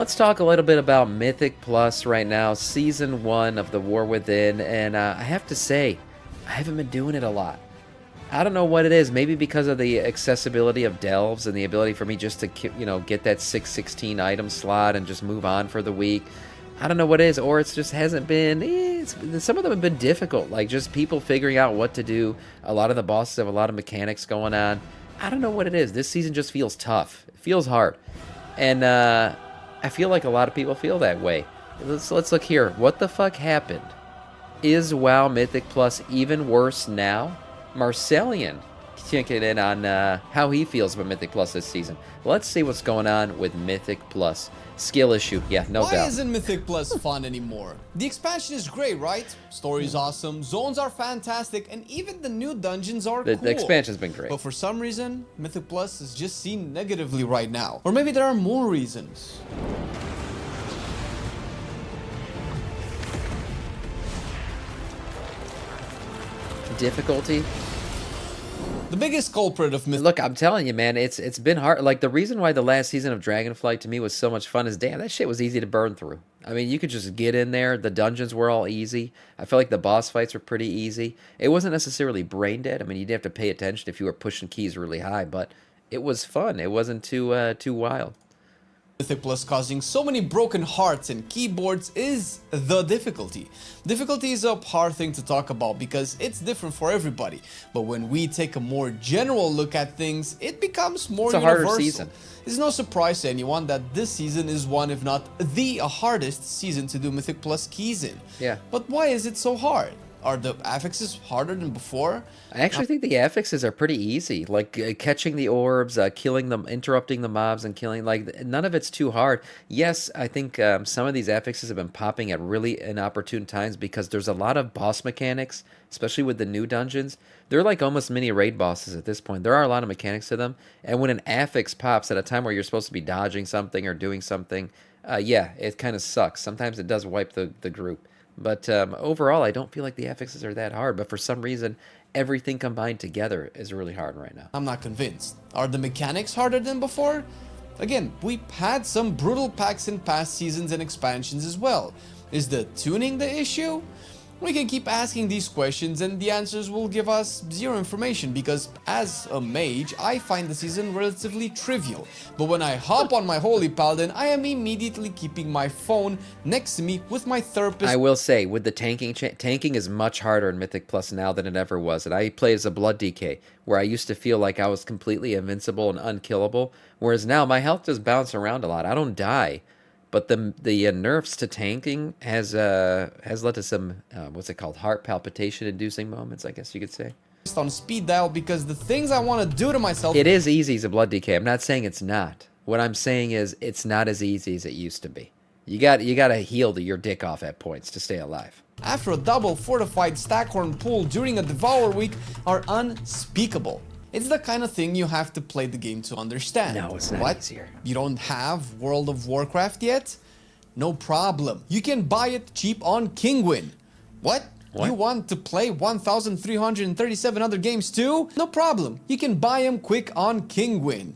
Let's talk a little bit about Mythic Plus right now, Season 1 of The War Within, and I have to say, I haven't been doing it a lot. I don't know what it is, maybe because of the accessibility of delves and the ability for me just to, get that 616 item slot and just move on for the week. I don't know what it is, or it just hasn't been, some of them have been difficult, like just people figuring out what to do. A lot of the bosses have a lot of mechanics going on. I don't know what it is. This season just feels tough. It feels hard. And, I feel like a lot of people feel that way. Let's look here. What the fuck happened? Is WoW Mythic Plus even worse now? Marcellian checking in on how he feels about Mythic Plus this season. Let's see what's going on with Mythic Plus. Skill issue, yeah, no doubt. Why isn't Mythic Plus fun anymore? The expansion is great, right? Story's awesome, zones are fantastic, and even the new dungeons are cool. The expansion's been great. But for some reason, Mythic Plus is just seen negatively right now. Or maybe there are more reasons. Difficulty. The biggest culprit of Mythic... Look, I'm telling you, man, it's been hard. Like, the reason why the last season of Dragonflight to me was so much fun is, damn, that shit was easy to burn through. I mean, you could just get in there. The dungeons were all easy. I felt like the boss fights were pretty easy. It wasn't necessarily brain dead. I mean, you didn't have to pay attention if you were pushing keys really high, but it was fun. It wasn't too wild. Mythic Plus causing so many broken hearts and keyboards is the difficulty. Difficulty is a hard thing to talk about because it's different for everybody. But when we take a more general look at things, it becomes more universal. It's a harder season. It's no surprise to anyone that this season is one, if not the hardest season to do Mythic Plus keys in. Yeah. But why is it so hard? Are the affixes harder than before? I actually think the affixes are pretty easy. Like catching the orbs, killing them, interrupting the mobs, and killing. Like none of it's too hard. Yes, I think some of these affixes have been popping at really inopportune times because there's a lot of boss mechanics, especially with the new dungeons. They're like almost mini raid bosses at this point. There are a lot of mechanics to them, and when an affix pops at a time where you're supposed to be dodging something or doing something, yeah, it kind of sucks. Sometimes it does wipe the group. But overall, I don't feel like the affixes are that hard. But for some reason, everything combined together is really hard right now. I'm not convinced. Are the mechanics harder than before? Again, we've had some brutal packs in past seasons and expansions as well. Is the tuning the issue? We can keep asking these questions and the answers will give us zero information because as a mage, I find the season relatively trivial. But when I hop on my Holy Paladin, I am immediately keeping my phone next to me with my therapist. I will say, with the tanking, tanking is much harder in Mythic Plus now than it ever was. And I play as a Blood DK, where I used to feel like I was completely invincible and unkillable. Whereas now my health just bounces around a lot. I don't die. But the nerfs to tanking has led to some, what's it called, heart palpitation-inducing moments, I guess you could say. On speed dial because the things I want to do to myself... It is easy as a Blood DK. I'm not saying it's not. What I'm saying is it's not as easy as it used to be. You got to heal your dick off at points to stay alive. After a double fortified Stackhorn pull during a Devour week are unspeakable. It's the kind of thing you have to play the game to understand. No, it's not easier. You don't have World of Warcraft yet? No problem. You can buy it cheap on Kinguin. What? You want to play 1,337 other games too? No problem. You can buy them quick on Kinguin.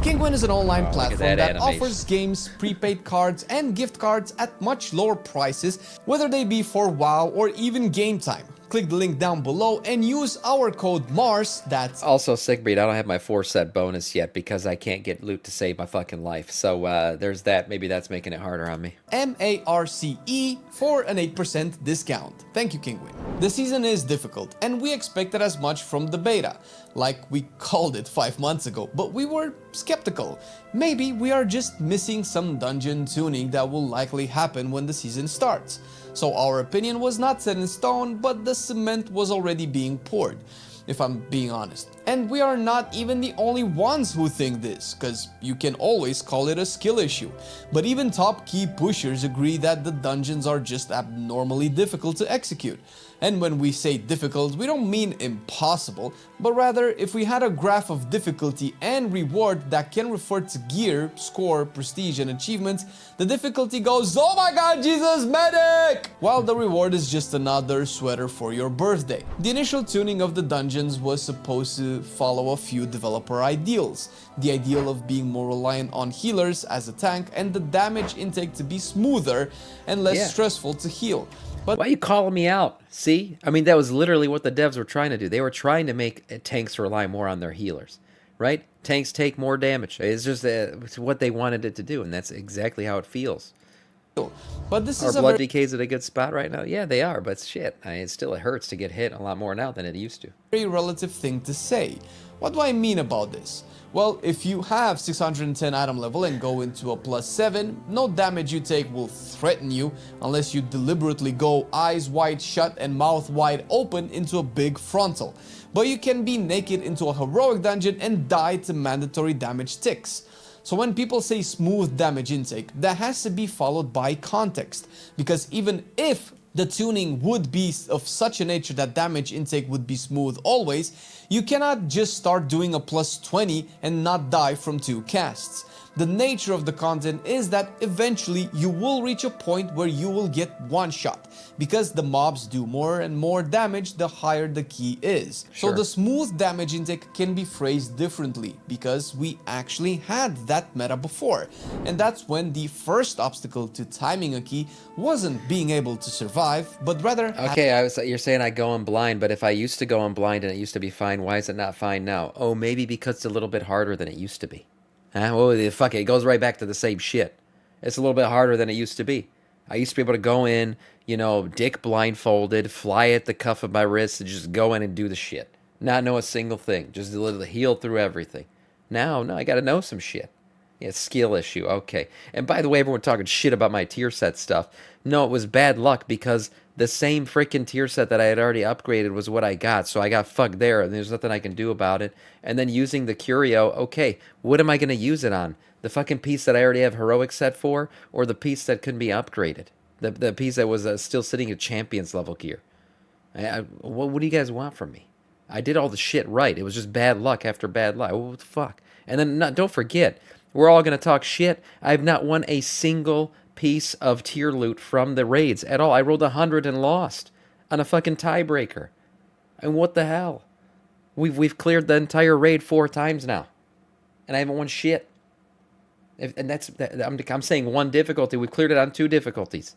Kinguin is an online platform that offers games, prepaid cards, and gift cards at much lower prices, whether they be for WoW or even game time. Click the link down below and use our code MARS, that's... Also, Sigbreed, I don't have my 4-set bonus yet because I can't get loot to save my fucking life. So, there's that. Maybe that's making it harder on me. MARCE for an 8% discount. Thank you, Kinguin. The season is difficult, and we expected as much from the beta. Like we called it 5 months ago, but we were skeptical. Maybe we are just missing some dungeon tuning that will likely happen when the season starts. So our opinion was not set in stone, but the cement was already being poured, if I'm being honest. And we are not even the only ones who think this, cause you can always call it a skill issue. But even top key pushers agree that the dungeons are just abnormally difficult to execute. And when we say difficult, we don't mean impossible, but rather if we had a graph of difficulty and reward that can refer to gear, score, prestige, and achievements, the difficulty goes, oh my god, Jesus, medic! While the reward is just another sweater for your birthday. The initial tuning of the dungeons was supposed to to follow a few developer ideals. The ideal of being more reliant on healers as a tank, and the damage intake to be smoother and less stressful to heal. But why are you calling me out? See? I mean, that was literally what the devs were trying to do. They were trying to make tanks rely more on their healers, right? Tanks take more damage. It's just it's what they wanted it to do, and that's exactly how it feels. this Are is a blood decays at a good spot right now? Yeah, they are, but shit, I mean, it hurts to get hit a lot more now than it used to. very relative thing to say. What do I mean about this? Well, if you have 610 item level and go into a +7, no damage you take will threaten you unless you deliberately go eyes wide shut and mouth wide open into a big frontal. But you can be naked into a heroic dungeon and die to mandatory damage ticks. So when people say smooth damage intake, that has to be followed by context, because even if the tuning would be of such a nature that damage intake would be smooth always, you cannot just start doing a +20 and not die from 2 casts. The nature of the content is that eventually you will reach a point where you will get one shot, because the mobs do more and more damage the higher the key is. Sure. So the smooth damage intake can be phrased differently, because we actually had that meta before, and that's when the first obstacle to timing a key wasn't being able to survive, but rather Okay, you're saying I go in blind, but if I used to go in blind and it used to be fine, why is it not fine now? Oh, maybe because it's a little bit harder than it used to be. Huh? Well, fuck it. It goes right back to the same shit. It's a little bit harder than it used to be. I used to be able to go in, you know, dick blindfolded, fly at the cuff of my wrist, and just go in and do the shit. Not know a single thing. Just literally heal through everything. Now, no, I gotta know some shit. Yeah, skill issue. Okay. And by the way, everyone talking shit about my tier set stuff. No, it was bad luck because the same freaking tier set that I had already upgraded was what I got. So I got fucked there, and there's nothing I can do about it. And then using the curio, okay, what am I going to use it on? The fucking piece that I already have heroic set for, or the piece that couldn't be upgraded? The piece that was still sitting at champions level gear. What do you guys want from me? I did all the shit right. It was just bad luck after bad luck. What the fuck? And then don't forget, we're all going to talk shit. I have not won a single piece of tier loot from the raids at all. I rolled 100 and lost on a fucking tiebreaker. And what the hell? We've cleared the entire raid 4 times now, and I haven't won shit. And I'm saying 1 difficulty. We've cleared it on 2 difficulties.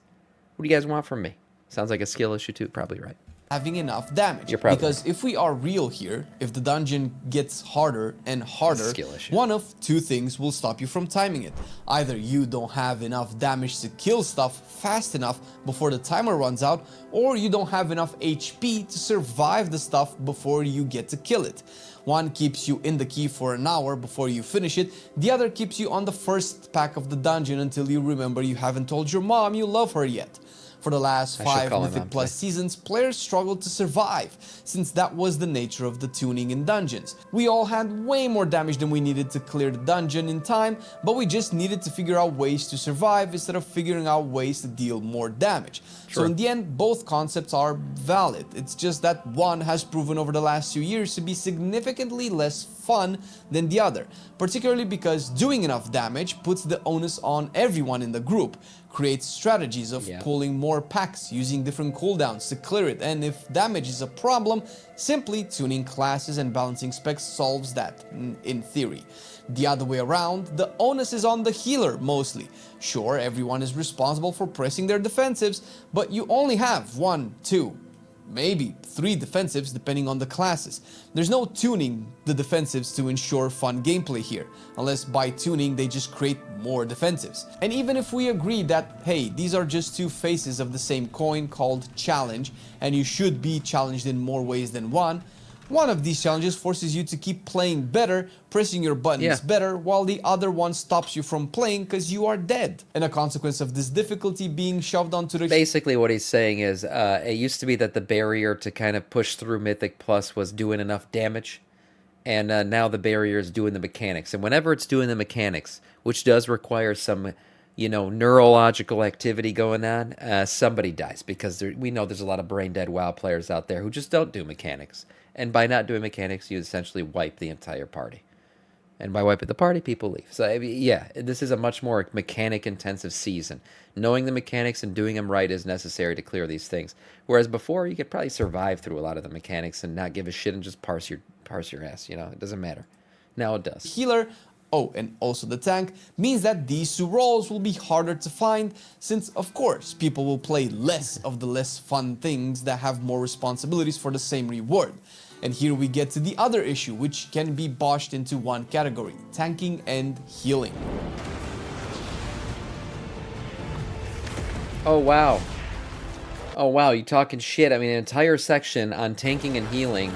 What do you guys want from me? Sounds like a skill issue too. Probably right. Having enough damage. You're probably because if we are real here, if the dungeon gets harder and harder, one of 2 things will stop you from timing it. Either you don't have enough damage to kill stuff fast enough before the timer runs out, or you don't have enough HP to survive the stuff before you get to kill it. One keeps you in the key for an hour before you finish it, the other keeps you on the first pack of the dungeon until you remember you haven't told your mom you love her yet. For the last 5 Mythic Plus seasons, players struggled to survive, since that was the nature of the tuning in dungeons. We all had way more damage than we needed to clear the dungeon in time, but we just needed to figure out ways to survive instead of figuring out ways to deal more damage. So in the end, both concepts are valid. It's just that one has proven over the last few years to be significantly less fun than the other, particularly because doing enough damage puts the onus on everyone in the group, creates strategies of pulling more packs, using different cooldowns to clear it, and if damage is a problem, simply tuning classes and balancing specs solves that, in theory. The other way around, the onus is on the healer mostly. Sure, everyone is responsible for pressing their defensives, but you only have 1, 2, maybe 3 defensives depending on the classes. There's no tuning the defensives to ensure fun gameplay here, unless by tuning they just create more defensives. And even if we agree that, hey, these are just 2 faces of the same coin called challenge, and you should be challenged in more ways than one of these challenges forces you to keep playing better, pressing your buttons better, while the other one stops you from playing because you are dead. And a consequence of this difficulty being shoved onto the... Basically what he's saying is, it used to be that the barrier to kind of push through Mythic Plus was doing enough damage, and now the barrier is doing the mechanics. And whenever it's doing the mechanics, which does require some, you know, neurological activity going on, somebody dies, because we know there's a lot of brain-dead WoW players out there who just don't do mechanics. And by not doing mechanics, you essentially wipe the entire party. And by wiping the party, people leave. So, I mean, yeah, this is a much more mechanic-intensive season. Knowing the mechanics and doing them right is necessary to clear these things. Whereas before, you could probably survive through a lot of the mechanics and not give a shit and just parse your parse your ass, you know, it doesn't matter. Now it does. Healer, oh, and also the tank, means that these two roles will be harder to find since, of course, people will play less of the less fun things that have more responsibilities for the same reward. And here we get to the other issue, which can be botched into one category: tanking and healing. Oh, wow. Oh, wow, you talking shit. I mean, an entire section on tanking and healing,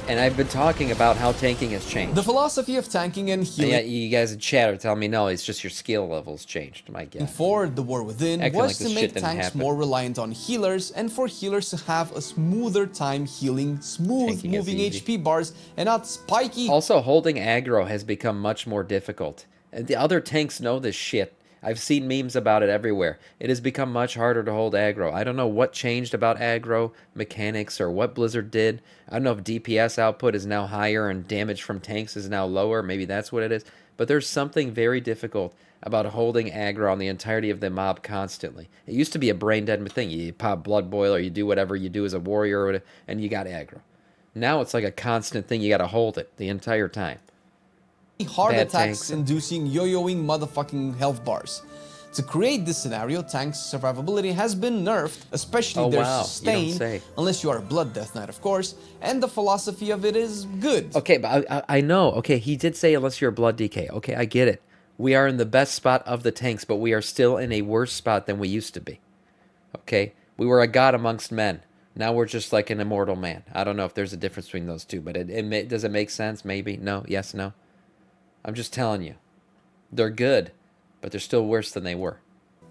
and I've been talking about how tanking has changed. The philosophy of tanking and healing, and yet you guys in chat are telling me, no, it's just your skill levels changed. My God. for the War Within Acting was like to this make shit didn't tanks happen. more reliant on healers, and for healers to have a smoother time healing, smooth Tanking is moving easy. HP bars, and not spiky. Also, holding aggro has become much more difficult. And the other tanks know this shit. I've seen memes about it everywhere. It has become much harder to hold aggro. I don't know what changed about aggro mechanics or what Blizzard did. I don't know if DPS output is now higher and damage from tanks is now lower. Maybe that's what it is. But there's something very difficult about holding aggro on the entirety of the mob constantly. It used to be a brain-dead thing. You pop Blood Boil or you do whatever you do as a warrior and you got aggro. Now it's like a constant thing. You got to hold it the entire time. Hard Bad attacks tanks. inducing yo-yoing motherfucking health bars. To create this scenario, tanks' survivability has been nerfed, especially Oh, their wow. You don't sustain, say. unless you are a Blood Death Knight, of course, and the philosophy of it is good. Okay, but I know. Okay, he did say unless you're a Blood DK. Okay, I get it. We are in the best spot of the tanks, but we are still in a worse spot than we used to be. Okay? We were a god amongst men. Now we're just like an immortal man. I don't know if there's a difference between those two, but does it make sense? Maybe? No? Yes? No? I'm just telling you. They're good, but they're still worse than they were.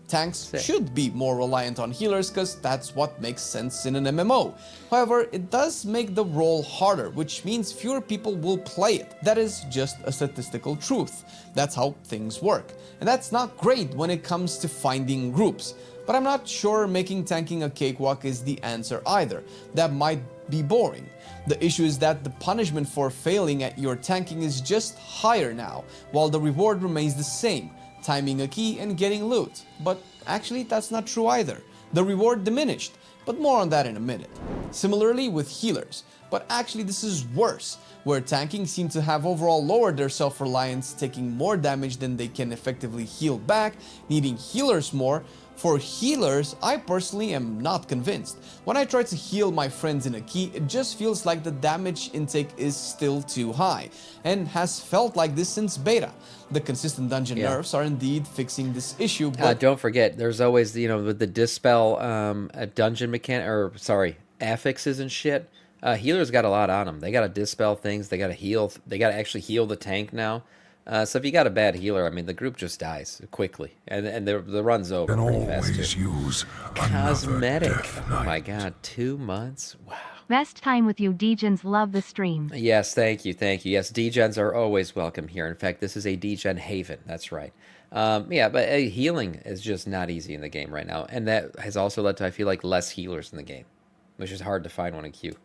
Tanks Sick. should be more reliant on healers because that's what makes sense in an MMO. However, it does make the role harder, which means fewer people will play it. That is just a statistical truth. That's how things work. And that's not great when it comes to finding groups. But I'm not sure making tanking a cakewalk is the answer either. That might be boring. The issue is that the punishment for failing at your tanking is just higher now, while the reward remains the same: timing a key and getting loot. But actually that's not true either. The reward diminished, but more on that in a minute. Similarly with healers, but actually this is worse, where tanking seems to have overall lowered their self-reliance, taking more damage than they can effectively heal back, needing healers more. For healers, I personally am not convinced. When I try to heal my friends in a key, it just feels like the damage intake is still too high, and has felt like this since beta. The consistent dungeon nerfs are indeed fixing this issue, but Don't forget, there's always, you know, with the dispel a dungeon mechanic, or sorry, affixes and shit. Healers got a lot on them. They got to dispel things. They got to heal. They got to actually heal the tank now. So if you got a bad healer, I mean, the group just dies quickly, and the run's over Can pretty fast always too. use Cosmetic. another Death Oh my Knight. God, 2 months. Wow. Best time with you, Degens. Love the stream. Yes, thank you, thank you. Yes, degens are always welcome here. In fact, this is a degen haven. That's right. Yeah, but healing is just not easy in the game right now, and that has also led to, I feel like, less healers in the game, which is hard to find one in queue.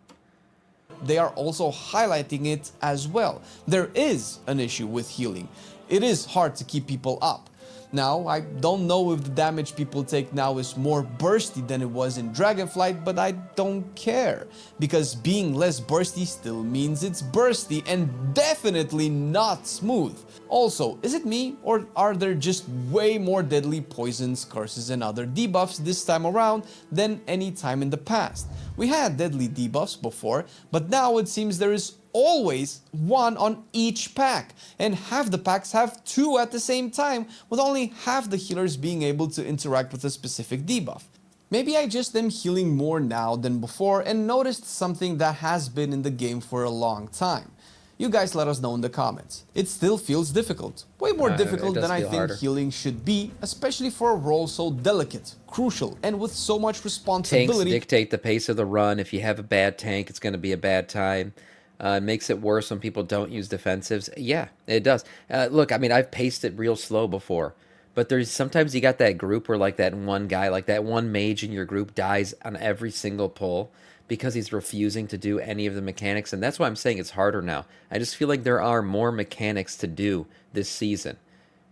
they are also highlighting it as well. There is an issue with healing. It is hard to keep people up. Now, I don't know if the damage people take now is more bursty than it was in Dragonflight, but I don't care, because being less bursty still means it's bursty and definitely not smooth. Also, is it me, or are there just way more deadly poisons, curses and other debuffs this time around than any time in the past? We had deadly debuffs before, but now it seems there is always one on each pack, and half the packs have two at the same time, with only half the healers being able to interact with a specific debuff. Maybe I just am healing more now than before and noticed something that has been in the game for a long time. You guys let us know in the comments. It still feels difficult. Way more It difficult does than I feel think harder. healing should be, especially for a role so delicate, crucial, and with so much Tanks responsibility. dictate the pace of the run. If you have a bad tank, it's going to be a bad time. It makes it worse when people don't use defensives. Yeah, it does. Look, I mean, I've paced it real slow before, but there's sometimes you got that group where like that one guy, like that one mage in your group dies on every single pull because he's refusing to do any of the mechanics, and that's why I'm saying it's harder now. I just feel like there are more mechanics to do this season,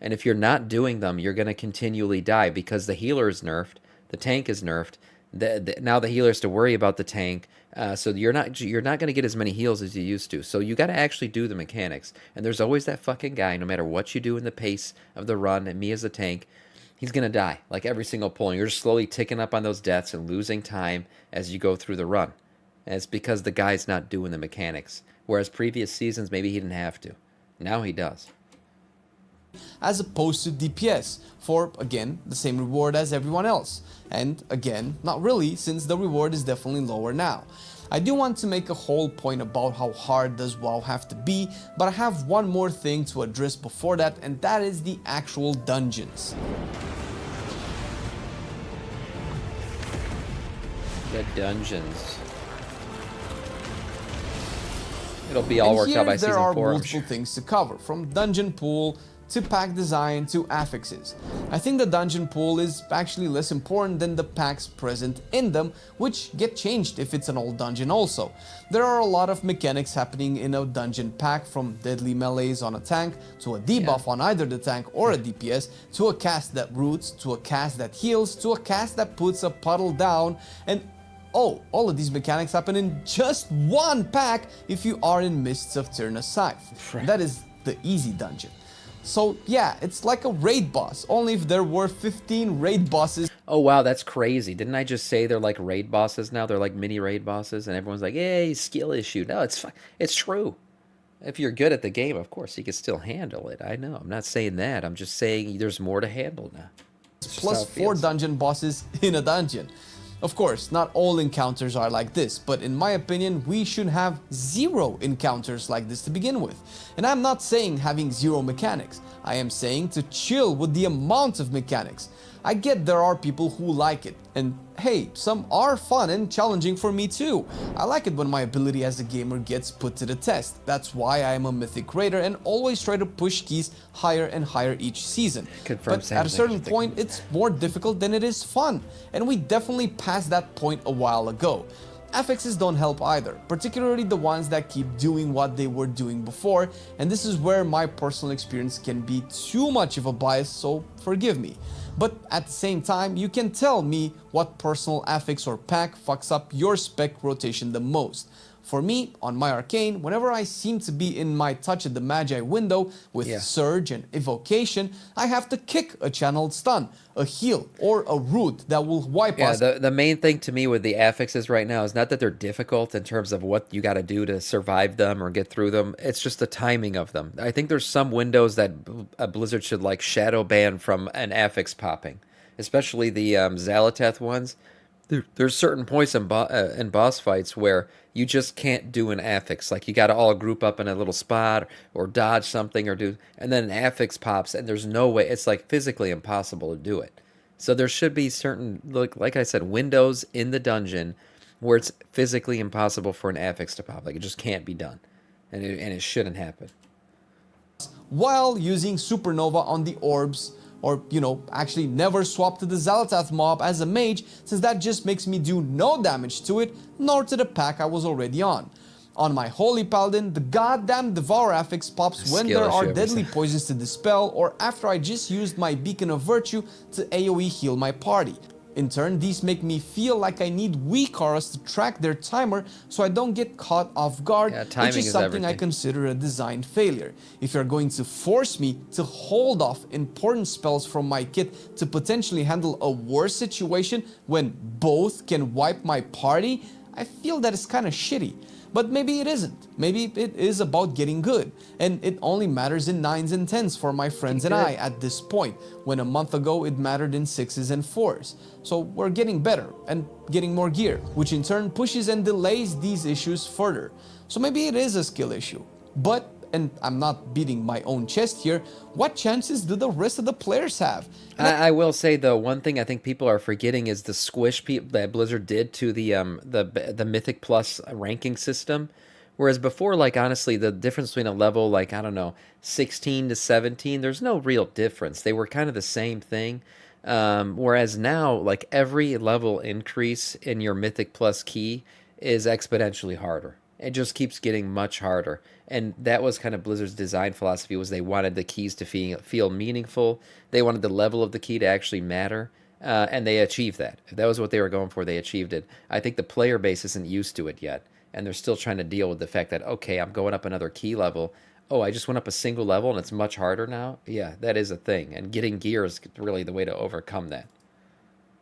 and if you're not doing them, you're going to continually die because the healer is nerfed, the tank is nerfed, Now the healer has to worry about the tank. So you're not going to get as many heals as you used to. So you got to actually do the mechanics. And there's always that fucking guy, no matter what you do in the pace of the run, and me as a tank, he's going to die like every single pull. And you're just slowly ticking up on those deaths and losing time as you go through the run. And it's because the guy's not doing the mechanics. Whereas previous seasons, maybe he didn't have to. Now he does. As opposed to DPS for, again, the same reward as everyone else. And again, not really, since the reward is definitely lower now. I do want to make a whole point about how hard does WoW have to be, but I have one more thing to address before that, and that is the actual dungeons. The dungeons. It'll be all worked out by season 4. There are multiple things to cover, from dungeon pool to pack design to affixes. I think the dungeon pool is actually less important than the packs present in them, which get changed if it's an old dungeon also. There are a lot of mechanics happening in a dungeon pack, from deadly melees on a tank, to a debuff on either the tank or a DPS, to a cast that roots, to a cast that heals, to a cast that puts a puddle down, and oh, all of these mechanics happen in just one pack if you are in Mists of Tirna Scythe. That is the easy dungeon. So yeah, it's like a raid boss, only if there were 15 raid bosses. Oh wow, that's crazy. Didn't I just say they're like raid bosses now? They're like mini raid bosses, and everyone's like, hey, skill issue. No, it's true. If you're good at the game, of course, you can still handle it. I know, I'm not saying that. I'm just saying there's more to handle now. Plus 4 dungeon bosses in a dungeon. Of course, not all encounters are like this, but in my opinion, we should have 0 encounters like this to begin with. And I'm not saying having 0 mechanics, I am saying to chill with the amount of mechanics. I get there are people who like it, and hey, some are fun and challenging for me too. I like it when my ability as a gamer gets put to the test. That's why I am a Mythic Raider and always try to push keys higher and higher each season. But at a certain point, it's more difficult than it is fun, and we definitely passed that point a while ago. Affixes don't help either, particularly the ones that keep doing what they were doing before, and this is where my personal experience can be too much of a bias, so forgive me. But at the same time, you can tell me what personal affix or pack fucks up your spec rotation the most. For me, on my Arcane, whenever I seem to be in my Touch of the Magi window with Surge and Evocation, I have to kick a channeled stun, a heal, or a root that will wipe us. The main thing to me with the affixes right now is not that they're difficult in terms of what you got to do to survive them or get through them. It's just the timing of them. I think there's some windows that a Blizzard should like shadow ban from an affix popping, especially the Xal'atath ones. There's certain points in boss fights where you just can't do an affix. Like, you got to all group up in a little spot or dodge something and then an affix pops, and there's no way. It's like physically impossible to do it. So there should be certain, like I said, windows in the dungeon where it's physically impossible for an affix to pop. Like, it just can't be done, and it shouldn't happen. While using Supernova on the orbs, or, you know, actually never swap to the Xal'atath mob as a mage, since that just makes me do no damage to it, nor to the pack I was already on. On my Holy Paladin, the goddamn Devour Affix pops when there are deadly poisons to dispel, or after I just used my Beacon of Virtue to AoE heal my party. In turn, these make me feel like I need weak auras to track their timer so I don't get caught off guard, which is something I consider a design failure. If you're going to force me to hold off important spells from my kit to potentially handle a worse situation when both can wipe my party, I feel that it's kind of shitty. But maybe it isn't. Maybe it is about getting good, and it only matters in 9s and 10s for my friends and I at this point, when a month ago it mattered in 6s and 4s. So we're getting better and getting more gear, which in turn pushes and delays these issues further. So maybe it is a skill issue. But, and I'm not beating my own chest here, what chances do the rest of the players have? I will say, though, one thing I think people are forgetting is the squish that Blizzard did to the Mythic Plus ranking system. Whereas before, like, honestly, the difference between a level, like, I don't know, 16 to 17, there's no real difference. They were kind of the same thing. Whereas now, like, every level increase in your Mythic Plus key is exponentially harder. It just keeps getting much harder. And that was kind of Blizzard's design philosophy, was they wanted the keys to feel meaningful. They wanted the level of the key to actually matter. And they achieved that. If that was what they were going for, they achieved it. I think the player base isn't used to it yet, and they're still trying to deal with the fact that, okay, I'm going up another key level. Oh, I just went up a single level and it's much harder now? Yeah, that is a thing, and getting gear is really the way to overcome that.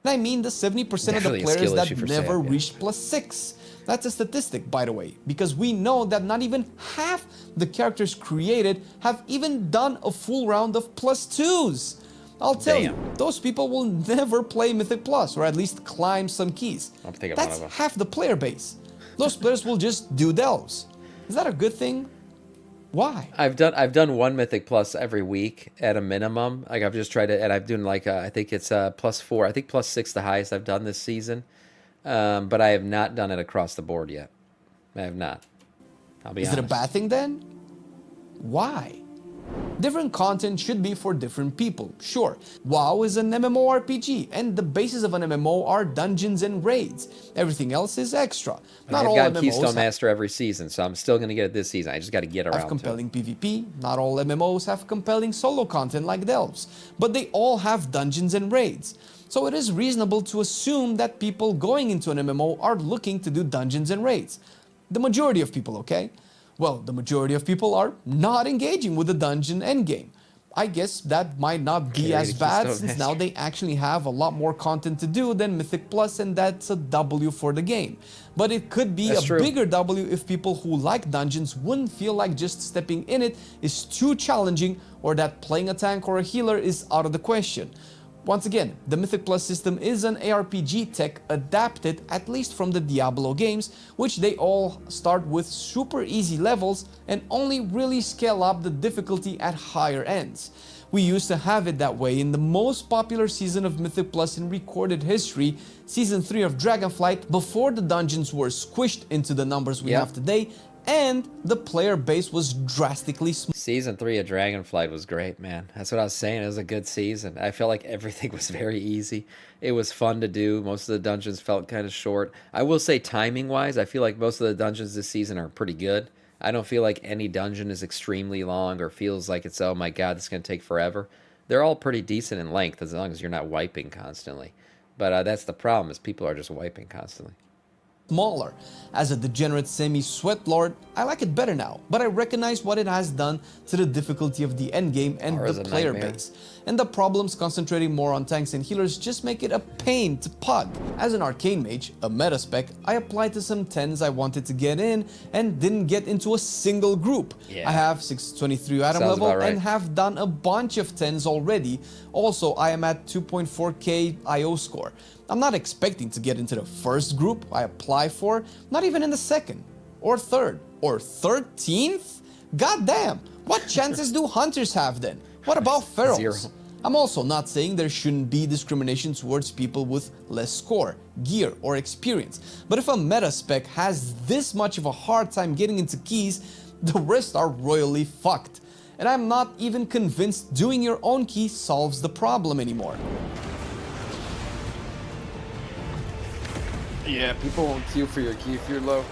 I mean the 70% of the Definitely a players skill that issue for never Sam, yeah. reached +6. That's a statistic, by the way, because we know that not even half the characters created have even done a full round of +2s. I'll tell you, those people will never play Mythic Plus, or at least climb some keys. I'm thinking That's one of them. half the player base. Those players will just do delves. Is that a good thing? Why? I've done one Mythic Plus every week at a minimum. Like I've just tried to, and I've done like I think it's +4. I think +6 the highest I've done this season, but I have not done it across the board yet. I have not. I'll be honest. Is it a bad thing then? Why? Different content should be for different people, sure. WoW is an MMORPG, and the basis of an MMO are dungeons and raids. Everything else is extra. Not I've all got MMOs Keystone Master every season, so I'm still going to get it this season. I just got to get around have to it. compelling PvP. Not all MMOs have compelling solo content like Delves, but they all have dungeons and raids. So it is reasonable to assume that people going into an MMO are looking to do dungeons and raids. The majority of people, okay? Well, the majority of people are not engaging with the dungeon endgame. I guess that might not be as bad since now they actually have a lot more content to do than Mythic Plus, and that's a W for the game. But it could be a bigger W if people who like dungeons wouldn't feel like just stepping in it is too challenging, or that playing a tank or a healer is out of the question. Once again, the Mythic Plus system is an ARPG tech adapted at least from the Diablo games, which they all start with super easy levels and only really scale up the difficulty at higher ends. We used to have it that way in the most popular season of Mythic Plus in recorded history, Season 3 of Dragonflight, before the dungeons were squished into the numbers we have today, and the player base was drastically smaller. Season 3 of Dragonflight was great, man. That's what I was saying. It was a good season. I felt like everything was very easy. It was fun to do. Most of the dungeons felt kind of short. I will say, timing-wise, I feel like most of the dungeons this season are pretty good. I don't feel like any dungeon is extremely long or feels like it's, oh my god, this is going to take forever. They're all pretty decent in length as long as you're not wiping constantly. But that's the problem, is people are just wiping constantly. Smaller. As a degenerate semi-sweat lord, I like it better now, but I recognize what it has done to the difficulty of the endgame and the player base. And the problems concentrating more on tanks and healers just make it a pain to pug. As an arcane mage, a meta spec, I applied to some 10s I wanted to get in and didn't get into a single group. I have 623 item level and have done a bunch of 10s already. Also, I am at 2.4k IO score. I'm not expecting to get into the first group I apply for, not even in the second, or third, or 13th? God damn, what chances do hunters have then? What about ferals? Zero. I'm also not saying there shouldn't be discrimination towards people with less score, gear, or experience, but if a meta spec has this much of a hard time getting into keys, the rest are royally fucked. And I'm not even convinced doing your own key solves the problem anymore. Yeah, people won't queue for your key if you're low.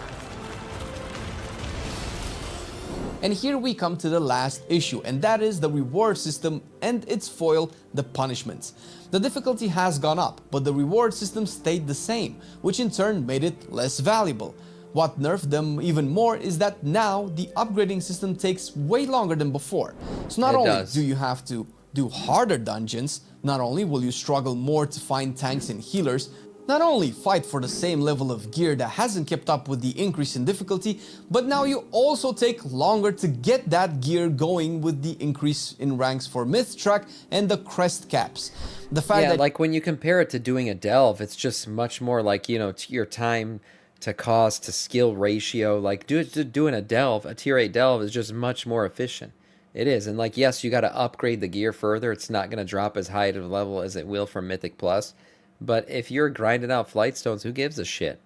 And here we come to the last issue, and that is the reward system and its foil, the punishments. The difficulty has gone up, but the reward system stayed the same, which in turn made it less valuable. What nerfed them even more is that now the upgrading system takes way longer than before. So not only do you have to do harder dungeons, not only will you struggle more to find tanks and healers, not only fight for the same level of gear that hasn't kept up with the increase in difficulty, but now you also take longer to get that gear going with the increase in ranks for Myth Track and the crest caps. The fact that like when you compare it to doing a delve, it's just much more like, you know, your time to cost to skill ratio. Like doing a delve, a tier 8 delve is just much more efficient. It is. And like, yes, you got to upgrade the gear further. It's not going to drop as high of a level as it will from Mythic Plus. But if you're grinding out flight stones, who gives a shit?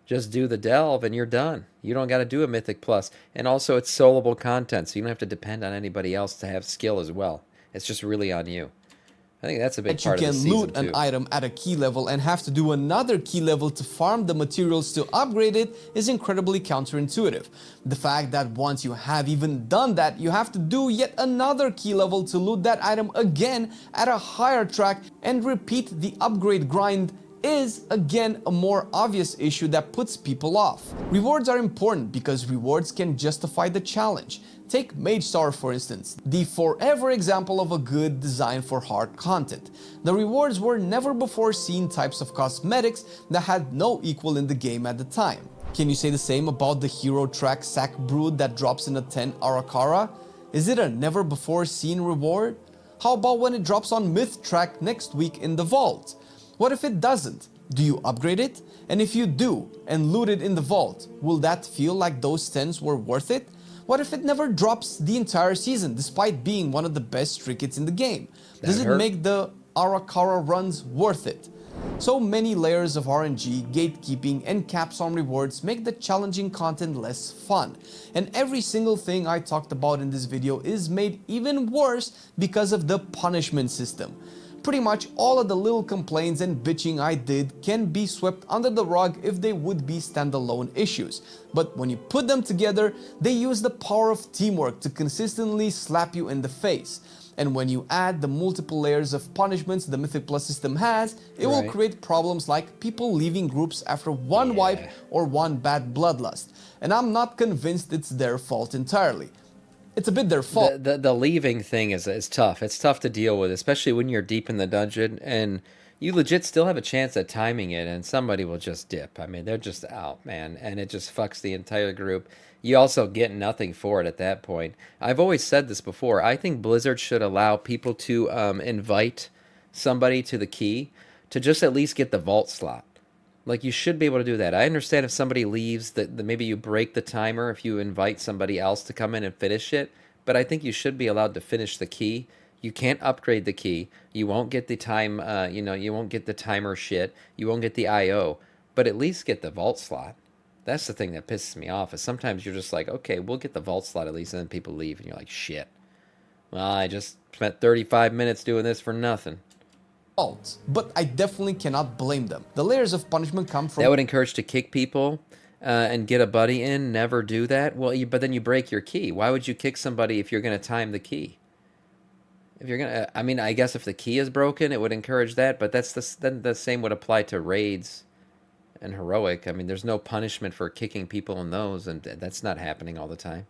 Just do the delve and you're done. You don't got to do a Mythic Plus. And also it's soloable content, so you don't have to depend on anybody else to have skill as well. It's just really on you. I think that's a big that you part of the can season loot an too. item at a key level and have to do another key level to farm the materials to upgrade it is incredibly counterintuitive. The fact that once you have even done that, you have to do yet another key level to loot that item again at a higher track and repeat the upgrade grind is again a more obvious issue that puts people off. Rewards are important because rewards can justify the challenge. Take Mage Star for instance, the forever example of a good design for hard content. The rewards were never before seen types of cosmetics that had no equal in the game at the time. Can you say the same about the hero track Sack Brood that drops in a 10 Arakara? Is it a never before seen reward? How about when it drops on Myth track next week in the vault? What if it doesn't? Do you upgrade it? And if you do, and loot it in the vault, will that feel like those 10s were worth it? What if it never drops the entire season, despite being one of the best trinkets in the game? Does it make the Arakara runs worth it? So many layers of RNG, gatekeeping, and caps on rewards make the challenging content less fun. And every single thing I talked about in this video is made even worse because of the punishment system. Pretty much all of the little complaints and bitching I did can be swept under the rug if they would be standalone issues. But when you put them together, they use the power of teamwork to consistently slap you in the face. And when you add the multiple layers of punishments the Mythic Plus system has, it will create problems like people leaving groups after one wipe or one bad bloodlust. And I'm not convinced it's their fault entirely. It's a bit their fault. The leaving thing is tough. It's tough to deal with, especially when you're deep in the dungeon and you legit still have a chance at timing it and somebody will just dip. I mean, they're just out, man, and it just fucks the entire group. You also get nothing for it at that point. I've always said this before. I think Blizzard should allow people to invite somebody to the key to just at least get the vault slot. Like, you should be able to do that. I understand if somebody leaves, that maybe you break the timer if you invite somebody else to come in and finish it, but I think you should be allowed to finish the key. You can't upgrade the key. You won't get the time, you won't get the timer shit. You won't get the IO, but at least get the vault slot. That's the thing that pisses me off, is sometimes you're just like, okay, we'll get the vault slot at least, and then people leave, and you're like, shit. Well, I just spent 35 minutes doing this for nothing. But I definitely cannot blame them. The layers of punishment come from... That would encourage to kick people and get a buddy in. Never do that. Well, but then you break your key. Why would you kick somebody if you're going to time the key? If you're going to... I mean, I guess if the key is broken, it would encourage that, but then the same would apply to raids and heroic. I mean, there's no punishment for kicking people in those, and that's not happening all the time.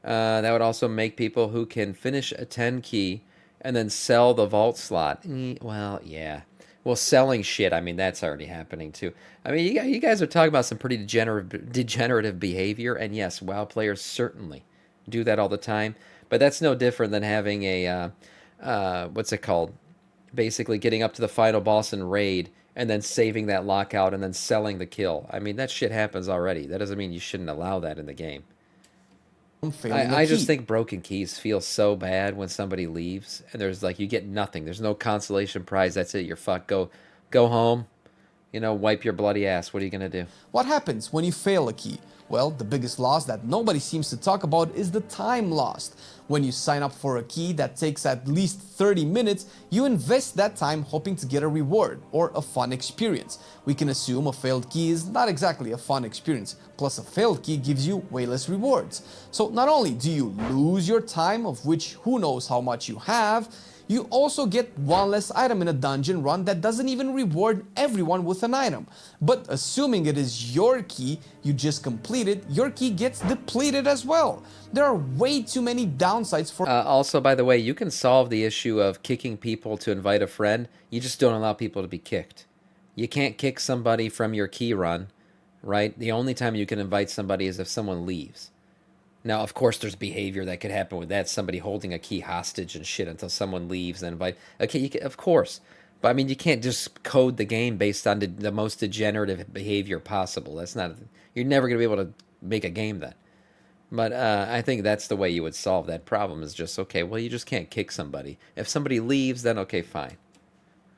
That would also make people who can finish a 10 key and then sell the vault slot. Well, yeah. Well, selling shit, I mean, that's already happening too. I mean, you guys are talking about some pretty degenerative behavior, and yes, WoW players certainly do that all the time, but that's no different than having a, what's it called? Basically getting up to the final boss in raid, and then saving that lockout, and then selling the kill. I mean, that shit happens already. That doesn't mean you shouldn't allow that in the game. I just think broken keys feel so bad when somebody leaves and there's like, you get nothing. There's no consolation prize. That's it. You're fucked. Go home. Wipe your bloody ass. What are you going to do? What happens when you fail a key? Well, the biggest loss that nobody seems to talk about is the time lost. When you sign up for a key that takes at least 30 minutes, you invest that time hoping to get a reward or a fun experience. We can assume a failed key is not exactly a fun experience, plus a failed key gives you way less rewards. So not only do you lose your time, of which who knows how much you have, you also get one less item in a dungeon run that doesn't even reward everyone with an item. But assuming it is your key you just completed, your key gets depleted as well. There are way too many downsides for... Also, by the way, you can solve the issue of kicking people to invite a friend. You just don't allow people to be kicked. You can't kick somebody from your key run, right? The only time you can invite somebody is if someone leaves. Now, of course, there's behavior that could happen with that. Somebody holding a key hostage and shit until someone leaves and invite... Okay, of course. But, I mean, you can't just code the game based on the most degenerative behavior possible. That's not... You're never going to be able to make a game then. But I think that's the way you would solve that problem, is just, okay, well, you just can't kick somebody. If somebody leaves, then okay, fine.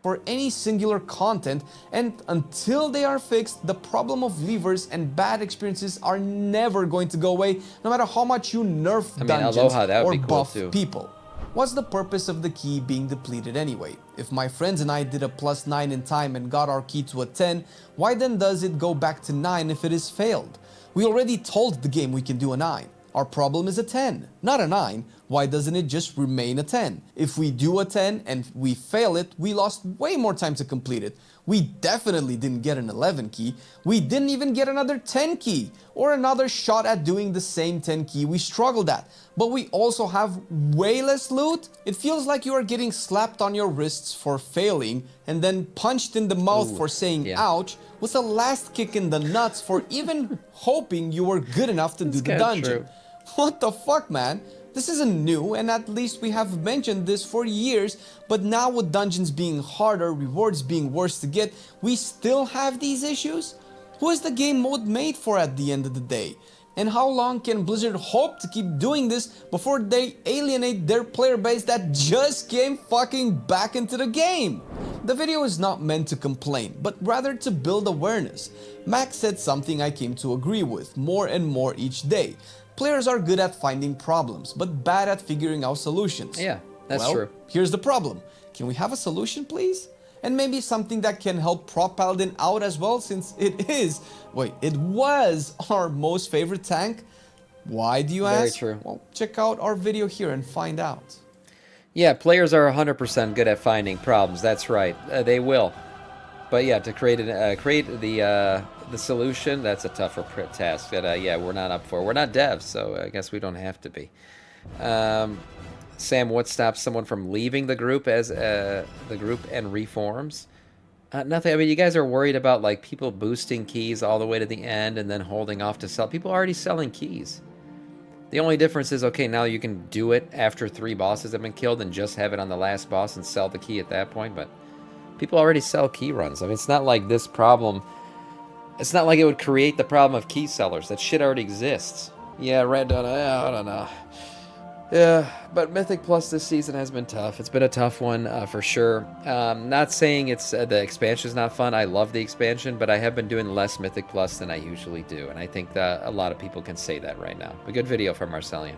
For any singular content, and until they are fixed, the problem of levers and bad experiences are never going to go away, no matter how much you nerf dungeons or buff people. What's the purpose of the key being depleted anyway? If my friends and I did a +9 in time and got our key to a 10, why then does it go back to 9 if it is failed? We already told the game we can do a 9. Our problem is a 10, not a 9. Why doesn't it just remain a 10? If we do a 10 and we fail it, we lost way more time to complete it. We definitely didn't get an 11 key. We didn't even get another 10 key or another shot at doing the same 10 key we struggled at. But we also have way less loot. It feels like you are getting slapped on your wrists for failing and then punched in the mouth for saying ouch, with a last kick in the nuts for even hoping you were good enough to do the dungeon. True. What the fuck, man? This isn't new, and at least we have mentioned this for years, but now with dungeons being harder, rewards being worse to get, we still have these issues? Who is the game mode made for at the end of the day? And how long can Blizzard hope to keep doing this before they alienate their player base that just came fucking back into the game? The video is not meant to complain, but rather to build awareness. Max said something I came to agree with more and more each day. Players are good at finding problems, but bad at figuring out solutions. Yeah, that's well, true. Here's the problem. Can we have a solution, please? And maybe something that can help Prop Paladin out as well, since it was our most favorite tank. Why do you ask? Very true. Well, check out our video here and find out. Yeah, players are 100% good at finding problems. That's right. They will. But yeah, to create the solution, that's a tougher task that yeah, we're not up for. We're not devs, so I guess we don't have to be. Sam, what stops someone from leaving the group as the group and reforms? Nothing. I mean, you guys are worried about like people boosting keys all the way to the end and then holding off to sell. People are already selling keys. The only difference is, okay, now you can do it after 3 bosses have been killed and just have it on the last boss and sell the key at that point, but people already sell key runs. I mean, it's not like this problem... It's not like it would create the problem of key sellers. That shit already exists. Yeah, Red Dawn, I don't know. Yeah, but Mythic Plus this season has been tough. It's been a tough one, for sure. Not saying it's the expansion's not fun. I love the expansion, but I have been doing less Mythic Plus than I usually do, and I think that a lot of people can say that right now. A good video from Marcellian.